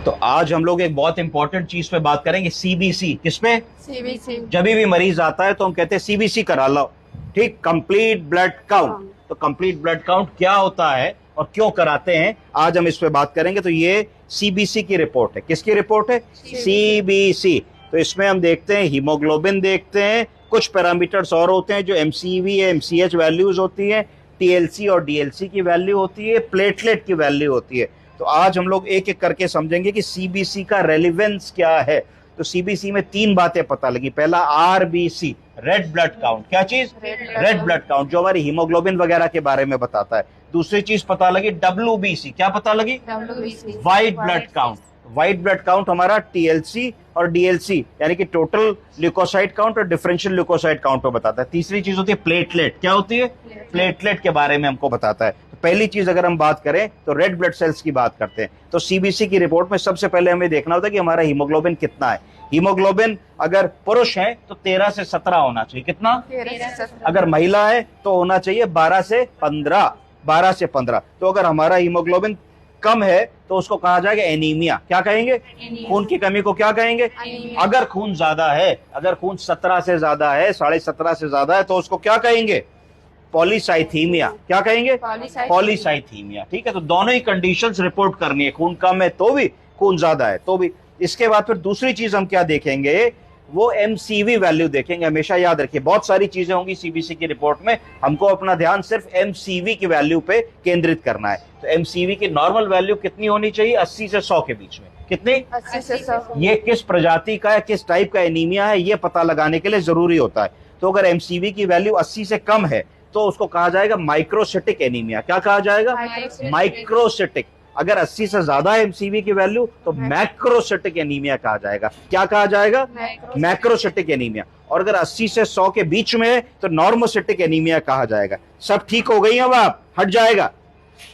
तो आज हम लोग एक बहुत इंपॉर्टेंट चीज पे बात करेंगे, सीबीसी। किसपे? सीबीसी। जब भी मरीज आता है तो हम कहते हैं सीबीसी करा लो, ठीक, कंप्लीट ब्लड काउंट। तो कंप्लीट ब्लड काउंट क्या होता है और क्यों कराते हैं, आज हम इस पे बात करेंगे। तो ये सीबीसी की रिपोर्ट है। किसकी रिपोर्ट है? सीबीसी। तो इसमें हम देखते हैं हीमोग्लोबिन, देखते हैं कुछ पैरामीटर्स और होते हैं जो एमसीवी है, एमसीएच वैल्यूज होती है, टीएलसी और डीएलसी की वैल्यू होती है, प्लेटलेट की वैल्यू होती है। तो आज हम लोग एक एक करके समझेंगे कि सीबीसी का रेलिवेंस क्या है। तो सीबीसी में तीन बातें पता लगी। पहला आरबीसी, रेड ब्लड काउंट। क्या चीज? रेड ब्लड काउंट, जो हमारी हीमोग्लोबिन वगैरह के बारे में बताता है। दूसरी चीज पता लगी डब्ल्यूबीसी। क्या पता लगी? White blood count. White blood count हमारा टीएलसी और डीएलसी यानी कि टोटल ल्यूकोसाइट काउंट और डिफरेंशियल ल्यूकोसाइट काउंट को बताता है। तीसरी चीज होती है प्लेटलेट। क्या होती है? प्लेटलेट के बारे में हमको बताता है। तो पहली चीज अगर हम बात करें तो रेड ब्लड सेल्स की बात करते हैं। तो सीबीसी की रिपोर्ट में सबसे पहले हमें देखना होता है कि हमारा हीमोग्लोबिन कितना है। हीमोग्लोबिन अगर पुरुष है तो 13 से 17 होना चाहिए। कितना? 13 से 17। अगर महिला है तो होना चाहिए 12 से 15। 12 से 15। तो अगर हमारा हीमोग्लोबिन कम है तो उसको कहा जाएगा एनीमिया। क्या कहेंगे? खून की कमी को क्या कहेंगे? अगर खून ज्यादा है, अगर खून 17 से ज्यादा है, 17.5 से ज्यादा है, तो उसको क्या कहेंगे? पॉलीसाइथीमिया। क्या कहेंगे? पॉलीसाइथीमिया। ठीक है, तो दोनों ही कंडीशंस रिपोर्ट करनी है। खून कम है तो भी, खून ज्यादा है तो भी। इसके बाद फिर दूसरी चीज हम क्या देखेंगे, वो एमसीवी वैल्यू देखेंगे। हमेशा याद रखिए, बहुत सारी चीजें होंगी सीबीसी की रिपोर्ट में, हमको अपना ध्यान सिर्फ एमसीवी की वैल्यू पे केंद्रित करना है। तो एमसीवी की नॉर्मल वैल्यू कितनी होनी चाहिए? 80 से 100 के बीच में। कितनी? 80 से 100। ये किस प्रजाति का है, किस टाइप का एनीमिया है, ये पता लगाने के लिए जरूरी होता है। तो अगर एमसीवी की वैल्यू 80 से कम है तो उसको कहा जाएगा माइक्रोसिटिक एनीमिया। क्या कहा जाएगा? माइक्रोसिटिक। अगर 80 से ज्यादा है एमसीवी की वैल्यू तो मैक्रोसिटिक एनीमिया कहा जाएगा। क्या कहा जाएगा? Macrocytic anaemia. और अगर 80 से 100 के बीच में है तो नॉर्मोसिटिक एनीमिया कहा जाएगा। सब ठीक हो गई? अब आप हट जाएगा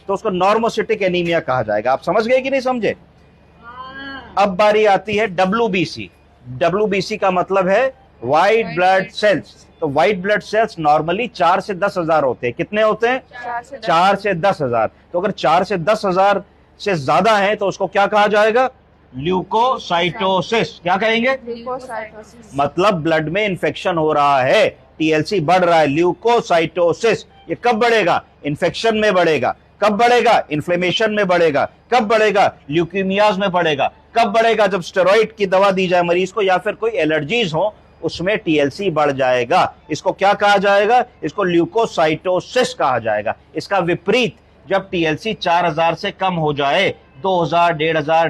तो उसको नॉर्मोसिटिक एनीमिया कहा जाएगा। आप समझ गए कि नहीं समझे? अब बारी आती है डब्ल्यूबीसी। डब्ल्यूबीसी का मतलब है व्हाइट ब्लड सेल्स। तो व्हाइट ब्लड सेल्स नॉर्मली 4 से 10 हजार होते हैं। कितने होते हैं? 4 से 10 हजार। तो अगर 4 से 10 हजार से ज्यादा है तो उसको क्या कहा जाएगा? ल्यूकोसाइटोसिस। क्या कहेंगे? मतलब ब्लड में इंफेक्शन हो रहा है, टीएलसी बढ़ रहा है, ल्यूकोसाइटोसिस। ये कब बढ़ेगा? इंफेक्शन में बढ़ेगा। कब बढ़ेगा? इन्फ्लेमेशन में बढ़ेगा। कब बढ़ेगा? ल्यूकीमियाज में बढ़ेगा। कब बढ़ेगा? जब स्टेरॉइड की दवा दी जाए मरीज को या फिर कोई एलर्जीज हो, उसमें टीएलसी बढ़ जाएगा। इसको क्या कहा जाएगा? इसको ल्यूकोसाइटोसिस कहा जाएगा। इसका विपरीत, जब टीएलसी 4000 से कम हो जाए, 2000, 1500